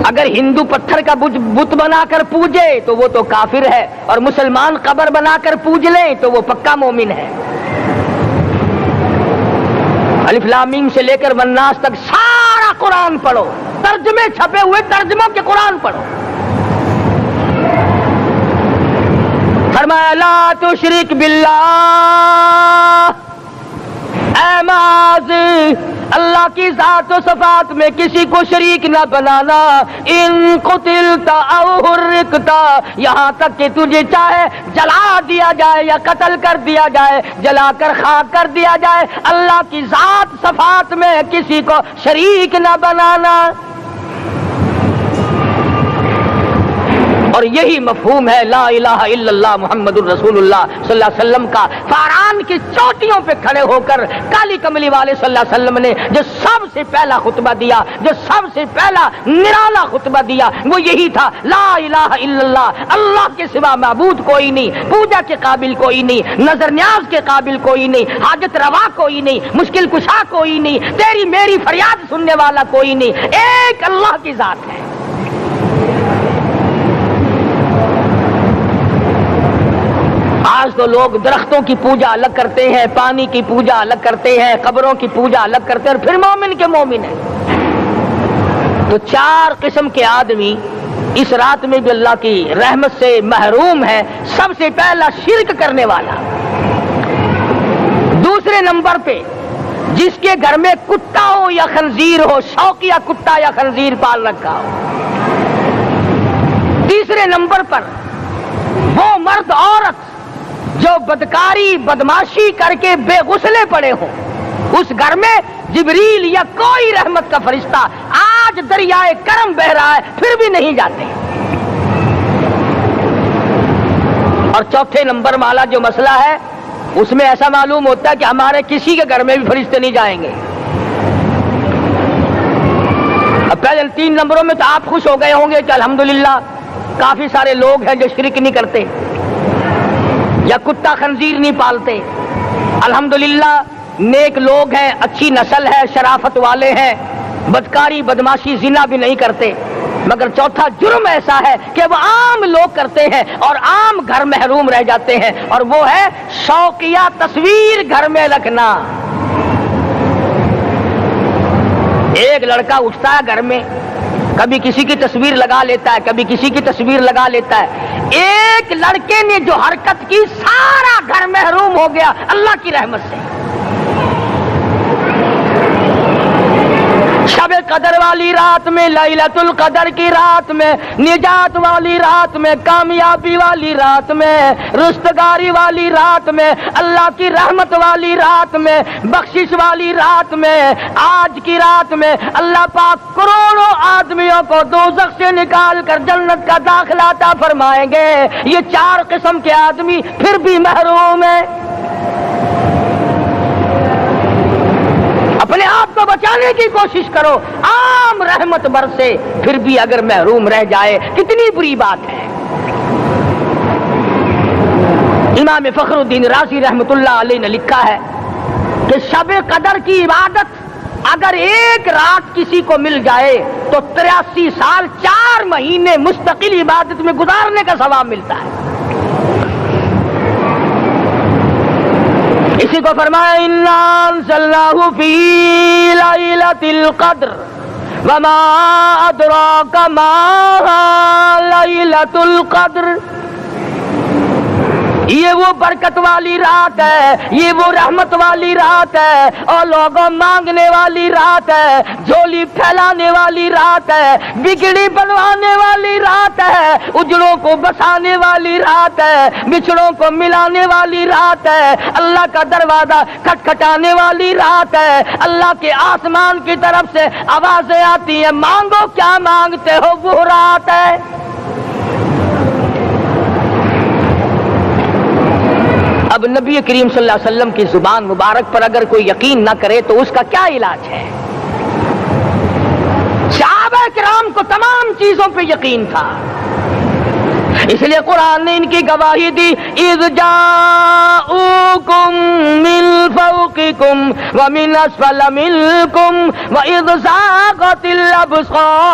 اگر ہندو پتھر کا بت بنا کر پوجے تو وہ تو کافر ہے، اور مسلمان قبر بنا کر پوج لیں تو وہ پکا مومن ہے۔ الف لام میم سے لے کر والناس تک سارا قرآن پڑھو، ترجمے چھپے ہوئے ترجموں کے قرآن پڑھو۔ فرمایا لا تشرک باللہ، اے معاذ اللہ کی ذات و صفات میں کسی کو شریک نہ بنانا۔ ان قتلتا او حرقتا، یہاں تک کہ تجھے چاہے جلا دیا جائے یا قتل کر دیا جائے، جلا کر خاک کر دیا جائے، اللہ کی ذات صفات میں کسی کو شریک نہ بنانا۔ اور یہی مفہوم ہے لا الہ الا اللہ محمد الرسول اللہ صلی اللہ علیہ وسلم کا۔ فاران کی چوٹیوں پہ کھڑے ہو کر کالی کملی والے صلی اللہ علیہ وسلم نے جو سب سے پہلا خطبہ دیا، جو سب سے پہلا نرالا خطبہ دیا، وہ یہی تھا لا الہ الا اللہ، اللہ کے سوا معبود کوئی نہیں، پوجا کے قابل کوئی نہیں، نظر نیاز کے قابل کوئی نہیں، حاجت روا کوئی نہیں، مشکل کشا کوئی نہیں، تیری میری فریاد سننے والا کوئی نہیں، ایک اللہ کی ذات ہے۔ آج تو لوگ درختوں کی پوجا الگ کرتے ہیں، پانی کی پوجا الگ کرتے ہیں، قبروں کی پوجا الگ کرتے ہیں، اور پھر مومن کے مومن ہیں۔ تو 4 قسم کے آدمی اس رات میں بھی اللہ کی رحمت سے محروم ہے۔ سب سے پہلا شرک کرنے والا، دوسرے نمبر پہ جس کے گھر میں کتا ہو یا خنزیر ہو، شوقیہ کتا یا خنزیر پال رکھا ہو۔ تیسرے نمبر پر وہ مرد عورت جو بدکاری بدماشی کر کے بے غسلے پڑے ہوں، اس گھر میں جبریل یا کوئی رحمت کا فرشتہ آج دریائے کرم بہ رہا ہے پھر بھی نہیں جاتے۔ اور چوتھے نمبر والا جو مسئلہ ہے اس میں ایسا معلوم ہوتا ہے کہ ہمارے کسی کے گھر میں بھی فرشتے نہیں جائیں گے۔ اب پہلے 3 نمبروں میں تو آپ خوش ہو گئے ہوں گے کہ الحمدللہ کافی سارے لوگ ہیں جو شرک نہیں کرتے یا کتا خنزیر نہیں پالتے، الحمدللہ نیک لوگ ہیں، اچھی نسل ہے، شرافت والے ہیں، بدکاری بدماشی زنا بھی نہیں کرتے۔ مگر چوتھا جرم ایسا ہے کہ وہ عام لوگ کرتے ہیں اور عام گھر محروم رہ جاتے ہیں، اور وہ ہے شوقیہ تصویر گھر میں رکھنا۔ ایک لڑکا اٹھتا ہے گھر میں، کبھی کسی کی تصویر لگا لیتا ہے، کبھی کسی کی تصویر لگا لیتا ہے۔ ایک لڑکے نے جو حرکت کی سارا گھر محروم ہو گیا اللہ کی رحمت سے۔ شب قدر والی رات میں، لیلۃ القدر کی رات میں، نجات والی رات میں، کامیابی والی رات میں، رستگاری والی رات میں، اللہ کی رحمت والی رات میں، بخشش والی رات میں، آج کی رات میں اللہ پاک کروڑوں آدمیوں کو دوزخ سے نکال کر جنت کا داخلہ عطا فرمائیں گے۔ یہ 4 قسم کے آدمی پھر بھی محروم ہیں۔ اپنے آپ کو بچانے کی کوشش کرو، عام رحمت برسے پھر بھی اگر محروم رہ جائے کتنی بری بات ہے۔ امام فخر الدین رازی رحمۃ اللہ علیہ نے لکھا ہے کہ شب قدر کی عبادت اگر ایک رات کسی کو مل جائے تو 83 سال 4 مہینے مستقل عبادت میں گزارنے کا ثواب ملتا ہے. اسی کو فرمایا انا انزلناہ فی لیلۃ القدر وما ادراک ما لیلۃ القدر. یہ وہ برکت والی رات ہے, یہ وہ رحمت والی رات ہے, اور لوگوں مانگنے والی رات ہے, جھولی پھیلانے والی رات ہے, بگڑی بنوانے والی رات ہے, اجڑوں کو بسانے والی رات ہے, بچھڑوں کو ملانے والی رات ہے, اللہ کا دروازہ کھٹکھٹانے والی رات ہے, اللہ کے آسمان کی طرف سے آوازیں آتی ہیں مانگو کیا مانگتے ہو, وہ رات ہے. اب نبی کریم صلی اللہ علیہ وسلم کی زبان مبارک پر اگر کوئی یقین نہ کرے تو اس کا کیا علاج ہے؟ صحابہ کرام کو تمام چیزوں پہ یقین تھا, اس لیے قرآن نے ان کی گواہی دی اذ جاءوکم من فوقکم ومن اسفل منکم واذ زاغت الابصار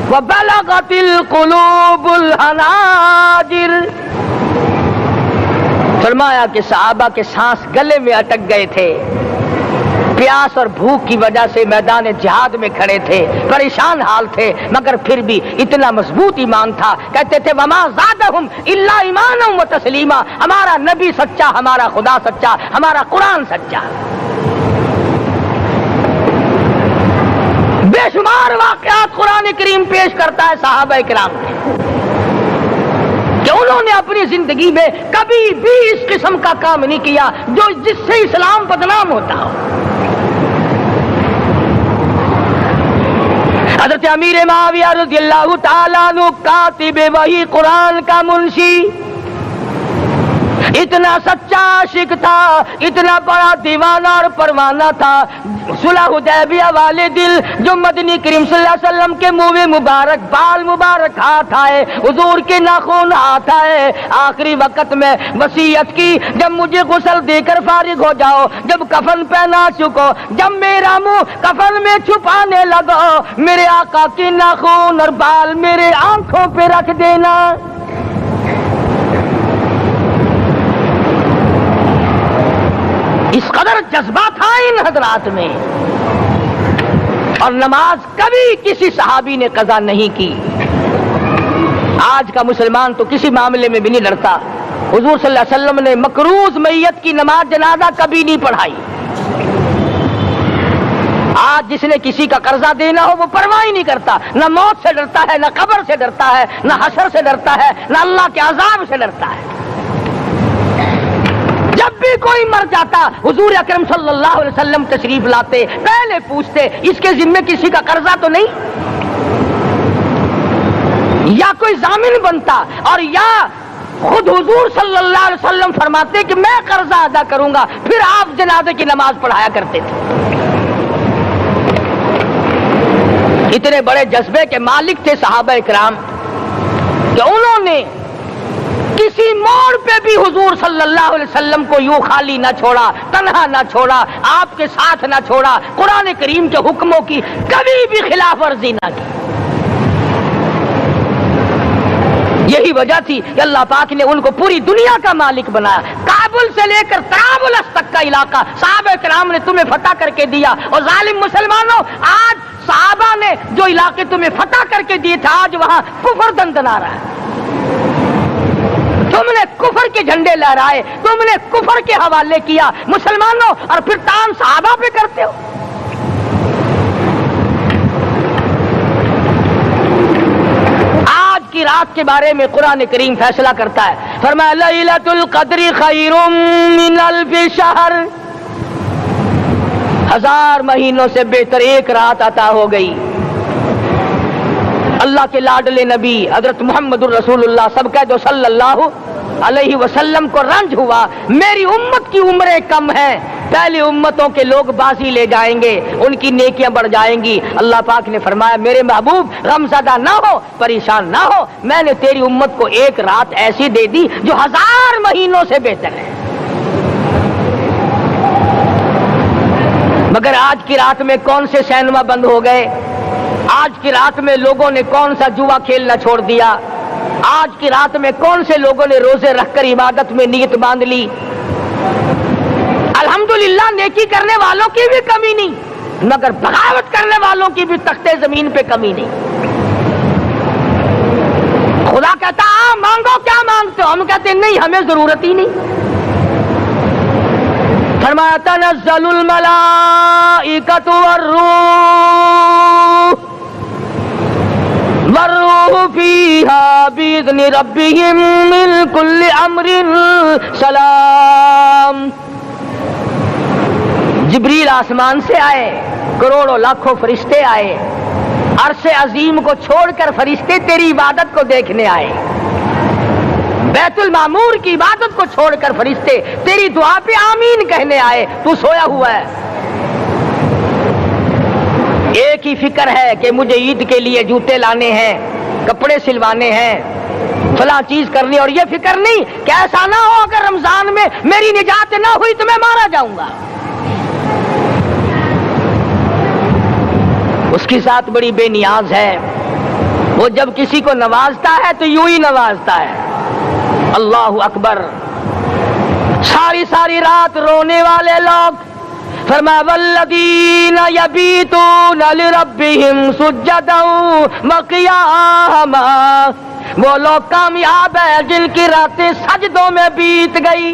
وبلغت القلوب الحناجر. فرمایا کہ صحابہ کے سانس گلے میں اٹک گئے تھے, پیاس اور بھوک کی وجہ سے میدان جہاد میں کھڑے تھے, پریشان حال تھے, مگر پھر بھی اتنا مضبوط ایمان تھا, کہتے تھے وما زادہم الا ایمانا و تسلیما, ہمارا نبی سچا, ہمارا خدا سچا, ہمارا قرآن سچا. بے شمار واقعات قرآن کریم پیش کرتا ہے صحابہ کرام کے کہ انہوں نے اپنی زندگی میں کبھی بھی اس قسم کا کام نہیں کیا جو جس سے اسلام بدنام ہوتا ہو. حضرت امیر معاویہ رضی اللہ تعالیٰ عنہ کاتب وحی قرآن کا منشی اتنا سچا عاشق تھا, اتنا بڑا دیوانہ اور پروانہ تھا. صلح حدیبیہ والے دل جو مدنی کریم صلی اللہ علیہ وسلم کے منہ مبارک بال مبارک ہاتھ آئے, حضور کے ناخن ہاتھ آئے, آخری وقت میں وصیت کی جب مجھے غسل دے کر فارغ ہو جاؤ, جب کفن پہنا چکو, جب میرا منہ کفن میں چھپانے لگو, میرے آقا کے ناخن اور بال میرے آنکھوں پہ رکھ دینا. اس قدر جذبہ تھا ان حضرات میں, اور نماز کبھی کسی صحابی نے قضا نہیں کی. آج کا مسلمان تو کسی معاملے میں بھی نہیں ڈرتا. حضور صلی اللہ علیہ وسلم نے مکروز میت کی نماز جنازہ کبھی نہیں پڑھائی. آج جس نے کسی کا قرضہ دینا ہو وہ پرواہ ہی نہیں کرتا, نہ موت سے ڈرتا ہے, نہ قبر سے ڈرتا ہے, نہ حشر سے ڈرتا ہے, نہ اللہ کے عذاب سے ڈرتا ہے. جب بھی کوئی مر جاتا حضور اکرم صلی اللہ علیہ وسلم تشریف لاتے, پہلے پوچھتے اس کے ذمے کسی کا قرضہ تو نہیں, یا کوئی ضامن بنتا, اور یا خود حضور صلی اللہ علیہ وسلم فرماتے کہ میں قرضہ ادا کروں گا, پھر آپ جنازے کی نماز پڑھایا کرتے تھے. اتنے بڑے جذبے کے مالک تھے صحابہ کرام کہ انہوں نے کسی موڑ پہ بھی حضور صلی اللہ علیہ وسلم کو یوں خالی نہ چھوڑا, تنہا نہ چھوڑا, آپ کے ساتھ نہ چھوڑا, قرآن کریم کے حکموں کی کبھی بھی خلاف ورزی نہ کی. یہی وجہ تھی کہ اللہ پاک نے ان کو پوری دنیا کا مالک بنایا. کابل سے لے کر طرابلس تک کا علاقہ صحابہ کرام نے تمہیں فتح کر کے دیا, اور ظالم مسلمانوں آج صحابہ نے جو علاقے تمہیں فتح کر کے دیے تھے آج وہاں کفر دندنا رہا ہے. تم نے کفر کے جھنڈے لہرائے, تم نے کفر کے حوالے کیا مسلمانوں, اور پھر تان صحابہ پہ کرتے ہو. آج کی رات کے بارے میں قرآن کریم فیصلہ کرتا ہے, فرمایا لیلۃ القدر خیر من الف شہر, 1000 مہینوں سے بہتر ایک رات عطا ہو گئی. اللہ کے لاڈلے نبی حضرت محمد الرسول اللہ سب کہہ دو صلی اللہ علیہ وسلم کو رنج ہوا, میری امت کی عمریں کم ہیں, پہلی امتوں کے لوگ بازی لے جائیں گے، ان کی نیکیاں بڑھ جائیں گی۔ اللہ پاک نے فرمایا میرے محبوب غمزدہ نہ ہو، پریشان نہ ہو، میں نے تیری امت کو ایک رات ایسی دے دی جو 1000 مہینوں سے بہتر ہے۔ مگر آج کی رات میں کون سے سینما بند ہو گئے؟ آج کی رات میں لوگوں نے کون سا جوا کھیلنا چھوڑ دیا؟ آج کی رات میں کون سے لوگوں نے روزے رکھ کر عبادت میں نیت باندھ لی؟ الحمدللہ نیکی کرنے والوں کی بھی کمی نہیں، مگر بغاوت کرنے والوں کی بھی تختے زمین پہ کمی نہیں۔ خدا کہتا مانگو کیا مانگتے ہو؟ ہم کہتے ہیں نہیں، ہمیں ضرورت ہی نہیں۔ فرمایا تنزل الملائکۃ والروح فیہا بإذن ربہم من کل امر سلام۔ جبریل آسمان سے آئے، کروڑوں لاکھوں فرشتے آئے، عرش عظیم کو چھوڑ کر فرشتے تیری عبادت کو دیکھنے آئے، بیت المعمور کی عبادت کو چھوڑ کر فرشتے تیری دعا پہ آمین کہنے آئے، تو سویا ہوا ہے۔ ایک ہی فکر ہے کہ مجھے عید کے لیے جوتے لانے ہیں، کپڑے سلوانے ہیں، فلاں چیز کرنی، اور یہ فکر نہیں کہ ایسا نہ ہو اگر رمضان میں میری نجات نہ ہوئی تو میں مارا جاؤں گا۔ اس کی ذات بڑی بے نیاز ہے، وہ جب کسی کو نوازتا ہے تو یوں ہی نوازتا ہے۔ اللہ اکبر۔ ساری ساری رات رونے والے لوگ، فرمایا والذین یبیتون لربہم سجدا وقیاما، وہ لوگ کامیاب ہیں جن کی راتیں سجدوں میں بیت گئی۔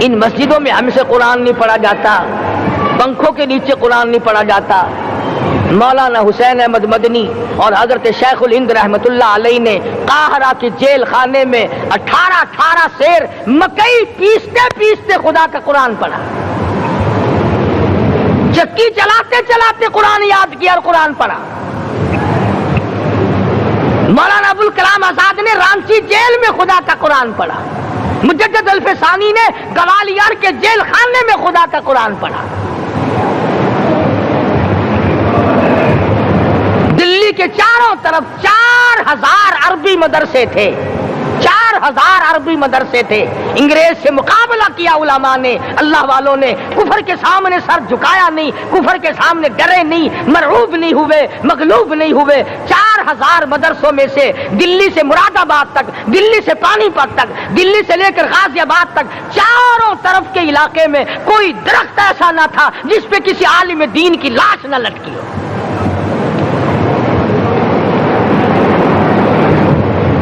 ان مسجدوں میں ہم سے قرآن نہیں پڑھا جاتا، پنکھوں کے نیچے قرآن نہیں پڑھا جاتا۔ مولانا حسین احمد مدنی اور حضرت شیخ الہند رحمت اللہ علیہ نے قاہرہ کے جیل خانے میں 18 سیر مکئی پیستے پیستے خدا کا قرآن پڑھا، چکی چلاتے چلاتے قرآن یاد کیا اور قرآن پڑھا۔ مولانا ابوالکلام آزاد نے رانچی جیل میں خدا کا قرآن پڑھا، مجدد الفسانی نے گوالیار کے جیل خانے میں خدا کا قرآن پڑھا۔ دلی کے چاروں طرف 4000 عربی مدرسے تھے، 4000 عربی مدرسے تھے۔ انگریز سے مقابلہ کیا علماء نے، اللہ والوں نے، کفر کے سامنے سر جھکایا نہیں، کفر کے سامنے ڈرے نہیں، مرعوب نہیں ہوئے، مغلوب نہیں ہوئے۔ 4000 مدرسوں میں سے دلی سے مراد آباد تک، دلی سے پانی پت تک، دلی سے لے کر غازی آباد تک، چاروں طرف کے علاقے میں کوئی درخت ایسا نہ تھا جس پہ کسی عالم دین کی لاش نہ لٹکی ہو۔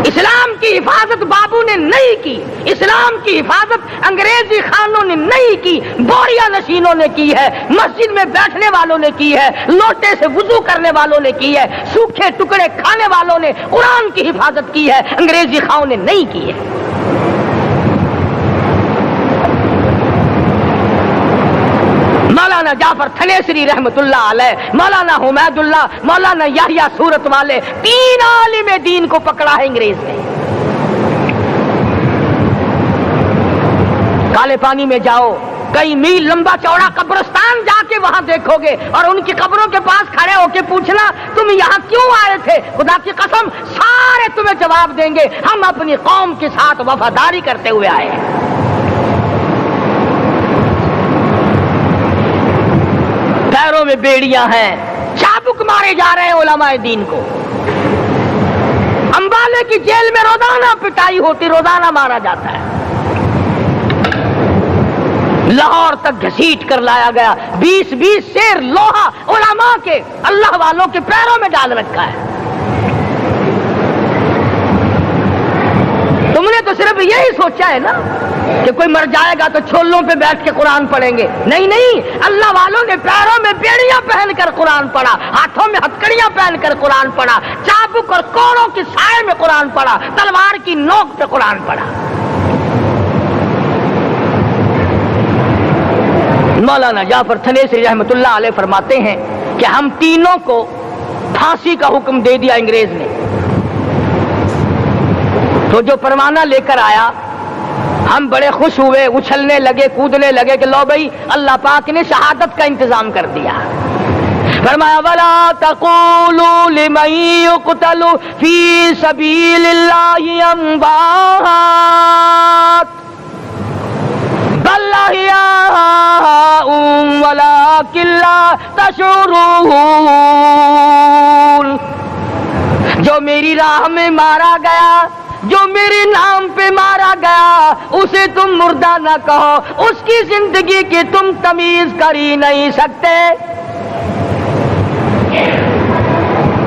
اسلام کی حفاظت بابو نے نہیں کی، اسلام کی حفاظت انگریزی خانوں نے نہیں کی، بوریا نشینوں نے کی ہے، مسجد میں بیٹھنے والوں نے کی ہے، لوٹے سے وضو کرنے والوں نے کی ہے، سوکھے ٹکڑے کھانے والوں نے قرآن کی حفاظت کی ہے، انگریزی خانوں نے نہیں کی ہے۔ مولانا جعفر تھنیسری رحمت اللہ علیہ، مولانا حمید اللہ، مولانا یحییٰ صورت والے، 3 عالم دین کو پکڑا ہے انگریز نے۔ کالے پانی میں جاؤ، کئی میل لمبا چوڑا قبرستان جا کے وہاں دیکھو گے اور ان کی قبروں کے پاس کھڑے ہو کے پوچھنا تم یہاں کیوں آئے تھے، خدا کی قسم سارے تمہیں جواب دیں گے ہم اپنی قوم کے ساتھ وفاداری کرتے ہوئے آئے ہیں۔ پیروں میں بیڑیاں ہیں، چابک مارے جا رہے ہیں علماء دین کو۔ امبالے کی جیل میں روزانہ پٹائی ہوتی، روزانہ مارا جاتا ہے۔ لاہور تک گھسیٹ کر لایا گیا، 20 سیر لوہا علماء کے، اللہ والوں کے پیروں میں ڈال رکھا ہے۔ تم نے تو صرف یہی سوچا ہے نا کہ کوئی مر جائے گا تو چھولوں پہ بیٹھ کے قرآن پڑھیں گے، نہیں نہیں، اللہ والوں نے پیروں میں بیڑیاں پہن کر قرآن پڑھا، ہاتھوں میں ہتکڑیاں پہن کر قرآن پڑھا، چابک اور کوڑوں کی سائے میں قرآن پڑھا، تلوار کی نوک پہ قرآن پڑھا۔ مولانا جعفر تھنیسری رحمت اللہ علیہ فرماتے ہیں کہ ہم تینوں کو پھانسی کا حکم دے دیا انگریز نے، تو جو پروانہ لے کر آیا ہم بڑے خوش ہوئے، اچھلنے لگے، کودنے لگے کہ لو بھائی اللہ پاک نے شہادت کا انتظام کر دیا۔ فرمایا وَلَا تَقُولُوا لِمَن يُقْتَلُ فِي سَبِيلِ اللَّهِ أَمْوَاتٌ بَلْ أَحْيَاءٌ وَلَٰكِن لَّا تَشْعُرُونَ۔ جو میری راہ میں مارا گیا، جو میرے نام پہ مارا گیا، اسے تم مردہ نہ کہو، اس کی زندگی کی تم تمیز کر ہی نہیں سکتے۔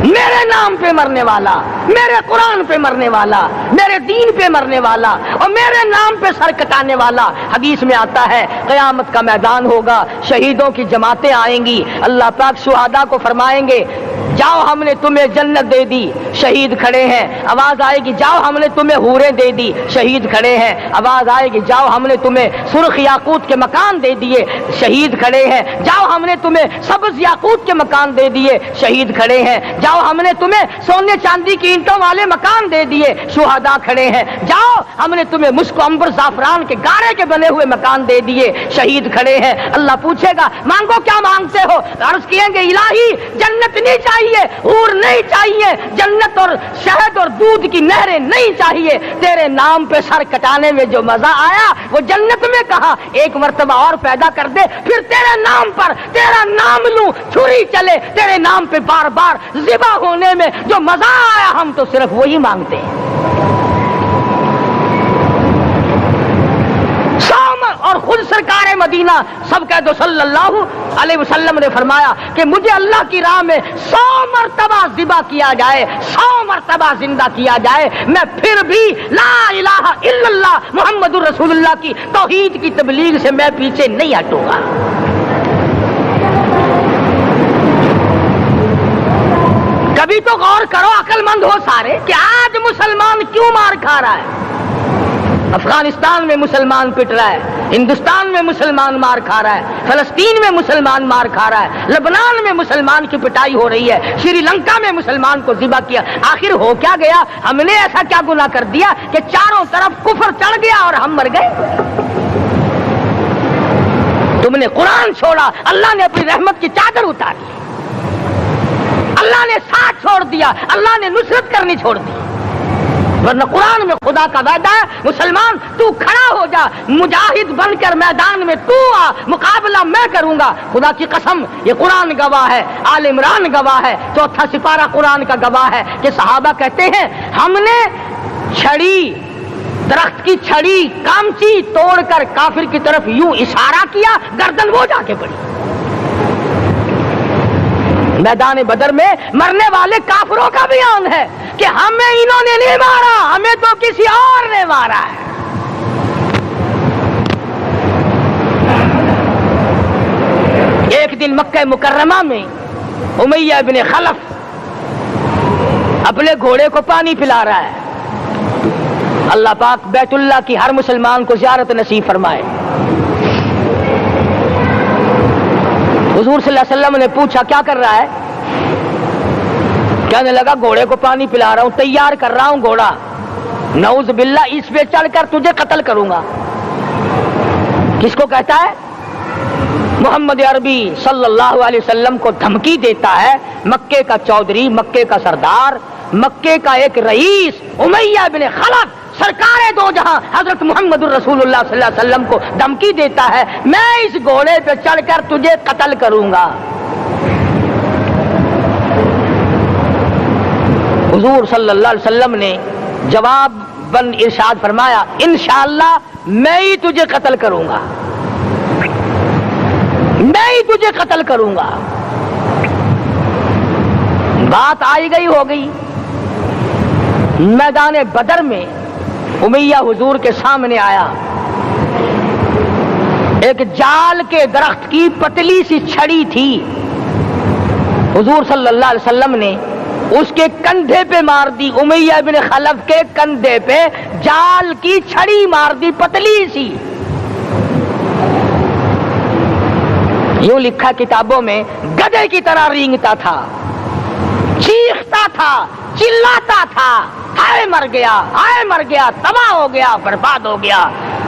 میرے نام پہ مرنے والا، میرے قرآن پہ مرنے والا، میرے دین پہ مرنے والا اور میرے نام پہ سر کٹانے والا، حدیث میں آتا ہے قیامت کا میدان ہوگا، شہیدوں کی جماعتیں آئیں گی، اللہ پاک شہداء کو فرمائیں گے جاؤ ہم نے تمہیں جنت دے دی، شہید کھڑے ہیں، آواز آئے گی جاؤ ہم نے تمہیں حوریں دے دی، شہید کھڑے ہیں، آواز آئے گی جاؤ ہم نے تمہیں سرخ یاقوت کے مکان دے دیے، شہید کھڑے ہیں، جاؤ ہم نے تمہیں سبز یاقوت کے مکان دے دیے، شہید کھڑے ہیں، جاؤ ہم نے تمہیں سونے چاندی کی اینٹوں والے مکان دے دیے، شہداء کھڑے ہیں، جاؤ ہم نے تمہیں مشک و عنبر زعفران کے گارے کے بنے ہوئے مکان دے دیے، شہید کھڑے ہیں۔ اللہ پوچھے گا مانگو کیا مانگتے ہو؟ عرض کیے گے الہی جنت نہیں چاہیے، حور نہیں چاہیے، جنت اور شہد اور دودھ کی نہریں نہیں چاہیے، تیرے نام پہ سر کٹانے میں جو مزہ آیا وہ جنت میں کہا، ایک مرتبہ اور پیدا کر دے پھر تیرے نام پر تیرا نام لوں، چھری چلے تیرے نام پہ بار بار ذبح ہونے میں جو مزہ آیا، ہم تو صرف وہی مانگتے ہیں۔ اور خود سرکار مدینہ سب کہہ دو صلی اللہ علیہ وسلم نے فرمایا کہ مجھے اللہ کی راہ میں 100 مرتبہ ذبح کیا جائے، 100 مرتبہ زندہ کیا جائے، میں پھر بھی لا الہ الا اللہ محمد الرسول اللہ کی توحید کی تبلیغ سے میں پیچھے نہیں ہٹوں گا۔ کبھی تو غور کرو عقل مند ہو سارے کہ آج مسلمان کیوں مار کھا رہا ہے؟ افغانستان میں مسلمان پٹ رہا ہے، ہندوستان میں مسلمان مار کھا رہا ہے، فلسطین میں مسلمان مار کھا رہا ہے، لبنان میں مسلمان کی پٹائی ہو رہی ہے، سری لنکا میں مسلمان کو ذبح کیا، آخر ہو کیا گیا؟ ہم نے ایسا کیا گناہ کر دیا کہ چاروں طرف کفر چڑھ گیا اور ہم مر گئے؟ تم نے قرآن چھوڑا، اللہ نے اپنی رحمت کی چادر اتاری، اللہ نے ساتھ چھوڑ دیا، اللہ نے نصرت کرنی چھوڑ دی، ورنہ قرآن میں خدا کا وعدہ ہے مسلمان تو کھڑا ہو جا، مجاہد بن کر میدان میں تو آ، مقابلہ میں کروں گا، خدا کی قسم یہ قرآن گواہ ہے، آل عمران گواہ ہے، چوتھا سپارہ قرآن کا گواہ ہے کہ صحابہ کہتے ہیں ہم نے چھڑی، درخت کی چھڑی کامچی توڑ کر کافر کی طرف یوں اشارہ کیا، گردن وہ جا کے پڑی۔ میدان بدر میں مرنے والے کافروں کا بیان ہے کہ ہمیں انہوں نے نہیں مارا، ہمیں تو کسی اور نے مارا ہے۔ ایک دن مکہ مکرمہ میں امیہ ابن خلف اپنے گھوڑے کو پانی پلا رہا ہے، اللہ پاک بیت اللہ کی ہر مسلمان کو زیارت نصیب فرمائے۔ حضور صلی اللہ علیہ وسلم نے پوچھا کیا کر رہا ہے؟ کہنے لگا گھوڑے کو پانی پلا رہا ہوں، تیار کر رہا ہوں گھوڑا، نعوذ باللہ اس پہ چڑھ کر تجھے قتل کروں گا۔ کس کو کہتا ہے؟ محمد عربی صلی اللہ علیہ وسلم کو دھمکی دیتا ہے، مکے کا چودھری، مکے کا سردار، مکے کا ایک رئیس امیہ بن خلف سرکار دو جہاں حضرت محمد الرسول اللہ صلی اللہ علیہ وسلم کو دھمکی دیتا ہے میں اس گھوڑے پہ چڑھ کر تجھے قتل کروں گا۔ حضور صلی اللہ علیہ وسلم نے جواب بن ارشاد فرمایا انشاءاللہ میں ہی تجھے قتل کروں گا، میں ہی تجھے قتل کروں گا۔ بات آئی گئی ہو گئی، میدان بدر میں امیہ حضور کے سامنے آیا، ایک جال کے درخت کی پتلی سی چھڑی تھی، حضور صلی اللہ علیہ وسلم نے اس کے کندھے پہ مار دی، امیہ بن خلف کے کندھے پہ جال کی چھڑی مار دی پتلی سی۔ یوں لکھا کتابوں میں گدھے کی طرح رینگتا تھا، چیختا تھا، چلاتا تھا، ہائے مر گیا، ہائے مر گیا، تباہ ہو گیا، برباد ہو گیا۔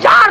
4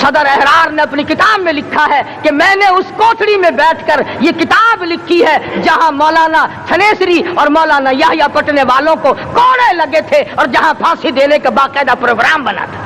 صدر احرار نے اپنی کتاب میں لکھا ہے کہ میں نے اس کوٹڑی میں بیٹھ کر یہ کتاب لکھی ہے جہاں مولانا تھنیسری اور مولانا یحییٰ پٹنے والوں کو کوڑے لگے تھے اور جہاں پھانسی دینے کا باقاعدہ پروگرام بنا تھا۔